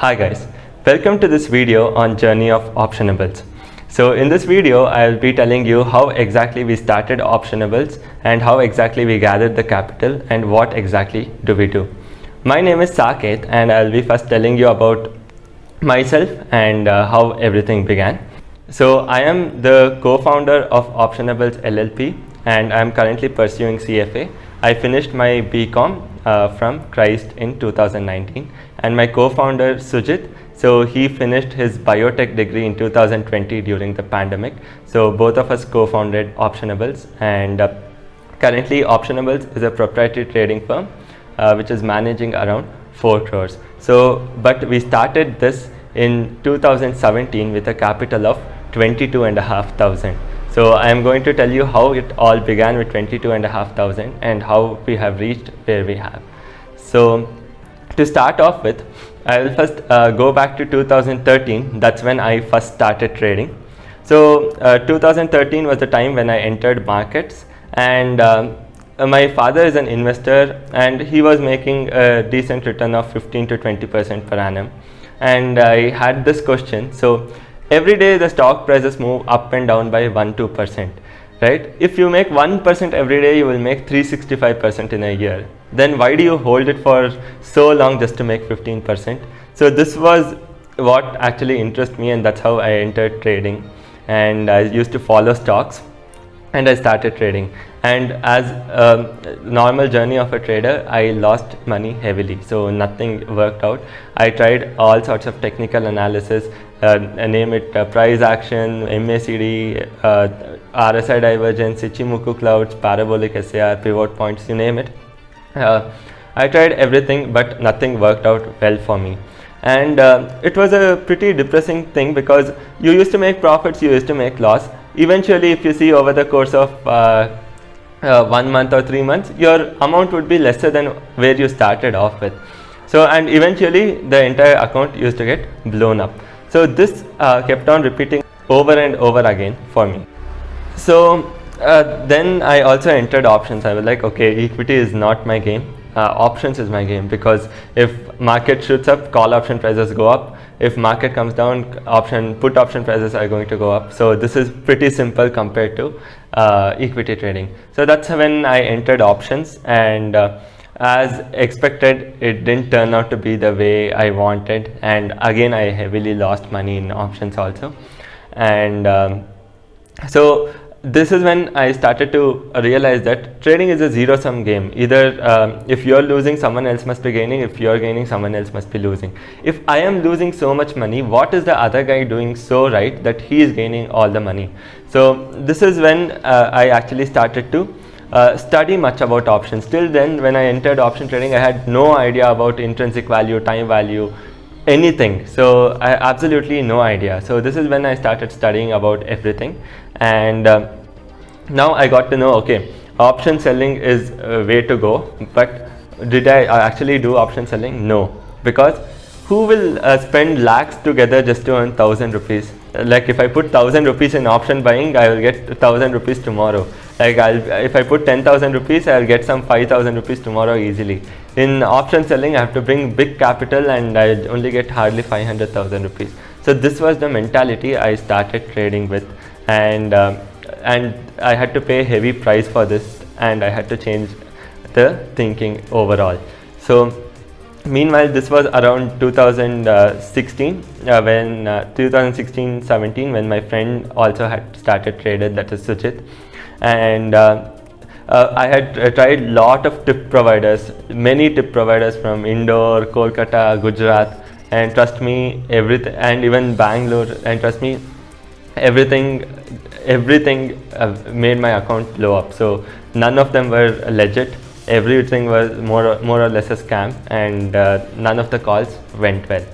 Hi guys, welcome to this video on journey of optionables. So in this video I will be telling you how exactly we started optionables and how exactly we gathered the capital and what exactly do we do. My name is Saket and I will be first telling you about myself and how everything began. So I am the co-founder of Optionables LLP and I am currently pursuing CFA. I finished my BCom from Christ in 2019 and my co-founder Sujit, so he finished his biotech degree in 2020 during the pandemic. So both of us co-founded Optionables and currently Optionables is a proprietary trading firm which is managing around 4 crores. So but we started this in 2017 with a capital of 22,500. So I am going to tell you how it all began with 22,500 and how we have reached where we have. So to start off with, I will first go back to 2013. That's when I first started trading. So 2013 was the time when I entered markets, and my father is an investor and he was making a decent return of 15 to 20% per annum. And I had this question. So every day the stock prices move up and down by 1-2%, right? If you make 1% every day, you will make 365% in a year. Then why do you hold it for so long just to make 15%? So this was what actually interested me, and that's how I entered trading. And I used to follow stocks and I started trading. And as a normal journey of a trader, I lost money heavily, so nothing worked out. I tried all sorts of technical analysis, name it price action, MACD, RSI divergence, Ichimoku clouds, parabolic SAR, pivot points, you name it. I tried everything, but nothing worked out well for me. And it was a pretty depressing thing because you used to make profits, you used to make loss. Eventually, if you see over the course of 1 month or 3 months, your amount would be lesser than where you started off with. So, and eventually the entire account used to get blown up. So this kept on repeating over and over again for me. So then I also entered options. I was like, okay, equity is not my game. Options is my game, because if market shoots up, call option prices go up. If market comes down, put option prices are going to go up. So this is pretty simple compared to equity trading. So that's when I entered options, and as expected, it didn't turn out to be the way I wanted. And again, I heavily lost money in options also. And so this is when I started to realize that trading is a zero-sum game. Either if you're losing, someone else must be gaining. If you're gaining, someone else must be losing. If I am losing so much money, what is the other guy doing so right that he is gaining all the money? So this is when I actually started to study much about options. Till then, when I entered option trading, I had no idea about intrinsic value, time value, anything. So I absolutely no idea. So this is when I started studying about everything. And now I got to know, okay, option selling is a way to go. But did I actually do option selling? No, because who will spend lakhs together just to earn 1,000 rupees? Like if I put 1,000 rupees in option buying, I will get 1,000 rupees tomorrow. Like if I put 10,000 rupees, I'll get some 5,000 rupees tomorrow easily. In option selling, I have to bring big capital and I only get hardly 500,000 rupees. So this was the mentality I started trading with, and I had to pay heavy price for this, and I had to change the thinking overall. So meanwhile, this was around 2016 when 2016-17 when my friend also had started traded, that is Sujit. And I had tried lot of tip providers, many tip providers from Indore, Kolkata, Gujarat, and trust me, everything, and even Bangalore, and trust me, everything made my account blow up. So none of them were legit. Everything was more or less a scam, and none of the calls went well.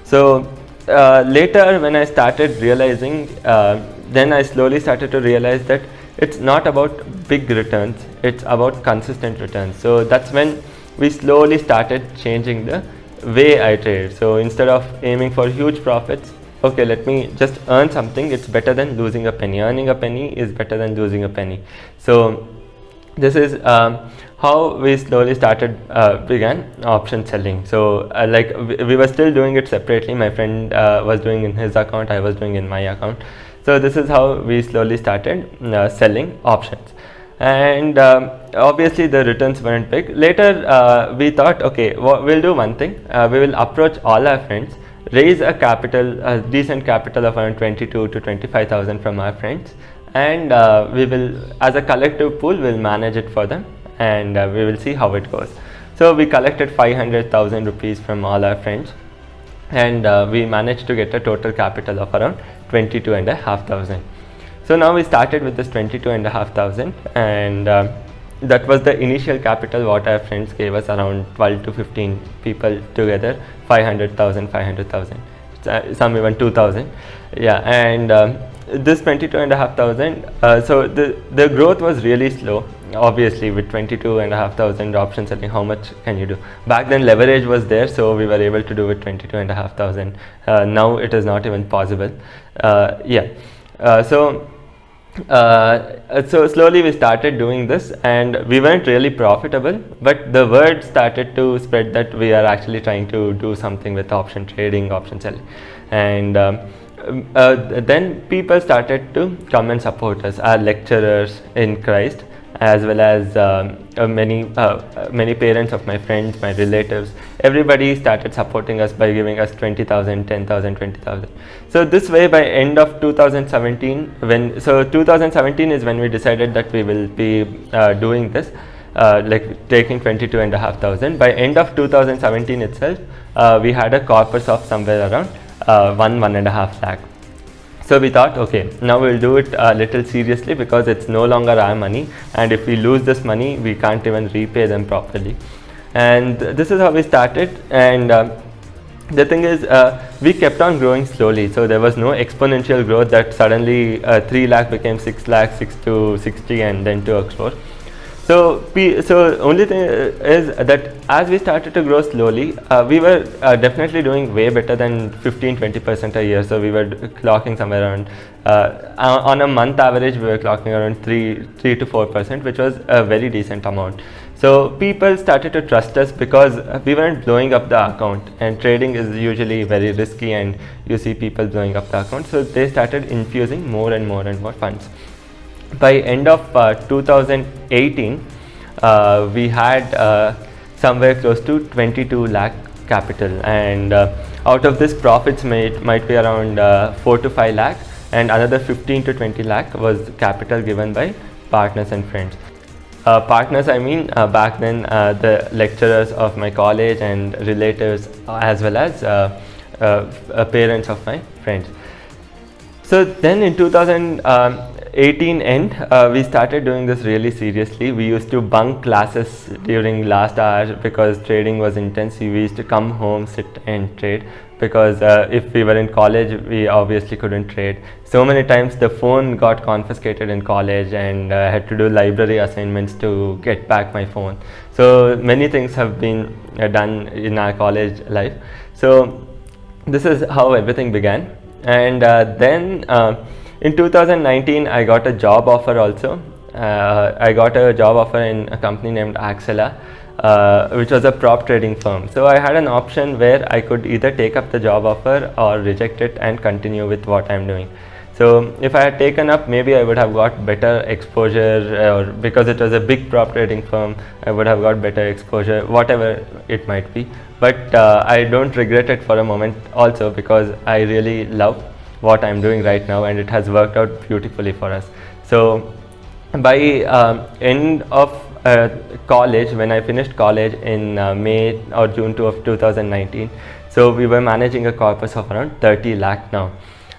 So later when I started realizing, then I slowly started to realize that it's not about big returns, it's about consistent returns. So that's when we slowly started changing the way I trade. So instead of aiming for huge profits, okay, let me just earn something. It's better than losing a penny. Earning a penny is better than losing a penny. So this is how we slowly began option selling. So like we were still doing it separately. My friend was doing in his account, I was doing in my account. So this is how we slowly started selling options. And obviously the returns weren't big. Later we thought, okay, we'll do one thing. We will approach all our friends, raise a decent capital of around 22 to 25,000 from our friends, and we will, as a collective pool, will manage it for them, and we will see how it goes. So we collected 500,000 rupees from all our friends, and we managed to get a total capital of around 22,500. So now we started with this 22,500, and that was the initial capital what our friends gave us, around 12 to 15 people together, 500,000, some even 2,000. Yeah, and this 22,500, so the growth was really slow. Obviously with 22,500 option selling, how much can you do? Back then leverage was there, so we were able to do with 22,500. Now it is not even possible. So slowly we started doing this, and we weren't really profitable, but the word started to spread that we are actually trying to do something with option trading, option selling. And then people started to come and support us, our lecturers in Christ, as well as many parents of my friends, my relatives. Everybody started supporting us by giving us 20,000, 10,000, 20,000. So this way, by end of 2017, 2017 is when we decided that we will be doing this, like taking 22,500. By end of 2017 itself, we had a corpus of somewhere around 1.5 lakh. So we thought, okay, now we'll do it a little seriously, because it's no longer our money, and if we lose this money, we can't even repay them properly. And this is how we started. And the thing is, we kept on growing slowly, so there was no exponential growth that suddenly 3 lakh became 6 lakh, 6 to 60, and then to a crore. So only thing is that as we started to grow slowly, we were definitely doing way better than 15-20% a year. So we were clocking somewhere around, on a month average, we were clocking around 3 to 4%, which was a very decent amount. So people started to trust us because we weren't blowing up the account, and trading is usually very risky, and you see people blowing up the account. So they started infusing more and more and more funds. By end of 2018, we had somewhere close to 22 lakh capital, and out of this, profits made might be around 4 to 5 lakh, and another 15 to 20 lakh was capital given by partners and friends. Partners, I mean, back then the lecturers of my college and relatives, as well as parents of my friends. So then in 2018 end, we started doing this really seriously. We used to bunk classes during last hour because trading was intense. We used to come home, sit and trade, because if we were in college, we obviously couldn't trade. So many times the phone got confiscated in college, and I had to do library assignments to get back my phone. So many things have been done in our college life. So this is how everything began. And then in 2019, I got a job offer also. I got a job offer in a company named Axela, which was a prop trading firm. So I had an option where I could either take up the job offer or reject it and continue with what I'm doing. So if I had taken up, maybe I would have got better exposure, or because it was a big prop trading firm, I would have got better exposure, whatever it might be. But I don't regret it for a moment also, because I really love what I'm doing right now, and it has worked out beautifully for us. So by end of college, when I finished college in May or June of 2019, so we were managing a corpus of around 30 lakh now.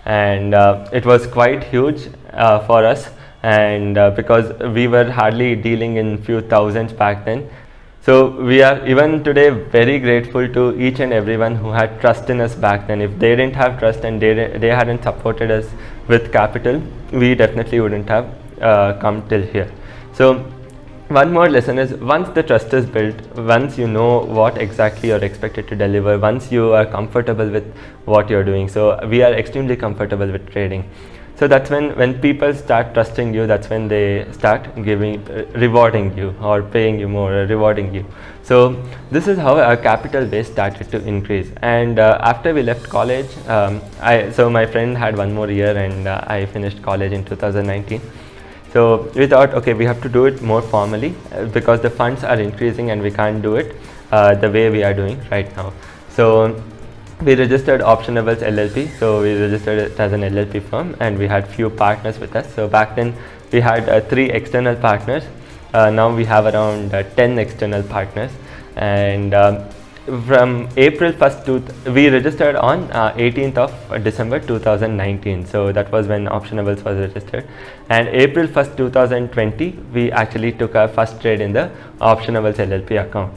And it was quite huge for us, and because we were hardly dealing in few thousands back then. So we are even today very grateful to each and everyone who had trust in us back then. If they didn't have trust and they hadn't supported us with capital, we definitely wouldn't have come till here. So one more lesson is, once the trust is built, once you know what exactly you're expected to deliver, once you are comfortable with what you're doing. So we are extremely comfortable with trading. So that's when people start trusting you, that's when they start rewarding you or paying you more or rewarding you. So this is how our capital base started to increase. And after we left college, so my friend had one more year, and I finished college in 2019. So we thought, okay, we have to do it more formally because the funds are increasing and we can't do it the way we are doing right now. So we registered Optionables LLP. So we registered it as an LLP firm, and we had few partners with us. So back then we had 3 external partners. Now we have around 10 external partners. And from April 1st, we registered on 18th of December 2019. So that was when Optionables was registered. And April 1st, 2020, we actually took our first trade in the Optionables LLP account.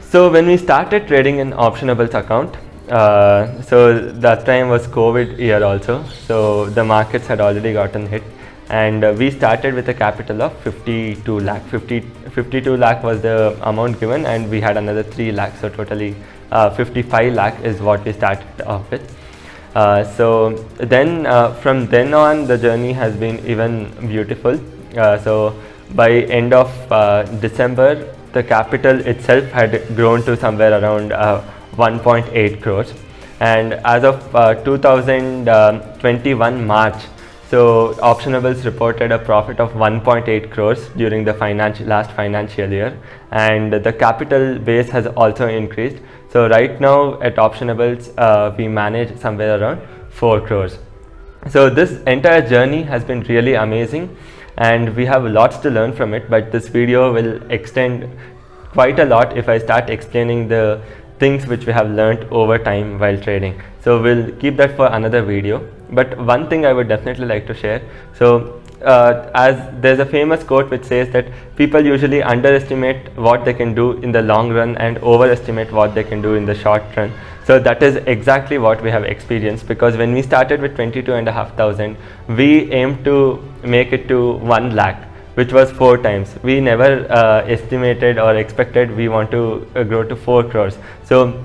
So when we started trading in Optionables account, so that time was COVID year also. So the markets had already gotten hit. And we started with a capital of 52 lakh. 52 lakh was the amount given, and we had another 3 lakh. So totally 55 lakh is what we started off with. So then from then on, the journey has been even beautiful. So by end of December, the capital itself had grown to somewhere around 1.8 crores. And as of 2021 March, so Optionables reported a profit of 1.8 crores during the last financial year, and the capital base has also increased. So right now at Optionables, we manage somewhere around 4 crores. So this entire journey has been really amazing, and we have lots to learn from it, but this video will extend quite a lot if I start explaining the things which we have learned over time while trading. So we'll keep that for another video. But one thing I would definitely like to share. So as there's a famous quote which says that people usually underestimate what they can do in the long run and overestimate what they can do in the short run. So that is exactly what we have experienced, because when we started with 22,500, we aimed to make it to 1 lakh, which was 4 times. We never estimated or expected we want to grow to 4 crores. So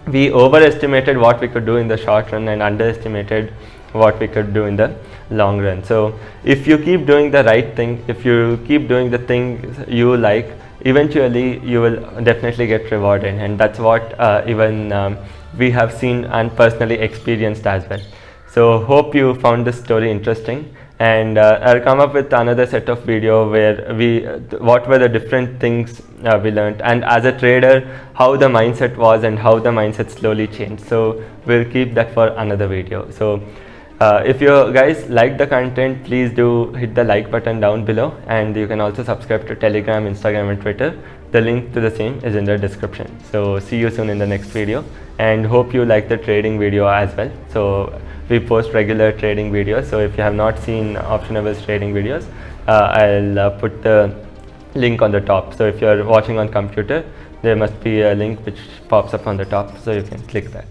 we overestimated what we could do in the short run and underestimated what we could do in the long run. So if you keep doing the right thing, if you keep doing the things you like, eventually you will definitely get rewarded. And that's what even we have seen and personally experienced as well. So hope you found this story interesting. And I'll come up with another set of video where what were the different things we learned, and as a trader, how the mindset was and how the mindset slowly changed. So we'll keep that for another video. So if you guys like the content, please do hit the like button down below, and you can also subscribe to Telegram, Instagram and Twitter. The link to the same is in the description. So see you soon in the next video, and hope you like the trading video as well. So we post regular trading videos. So if you have not seen Optionables trading videos, I'll put the link on the top. So if you're watching on computer, there must be a link which pops up on the top, so you can click that.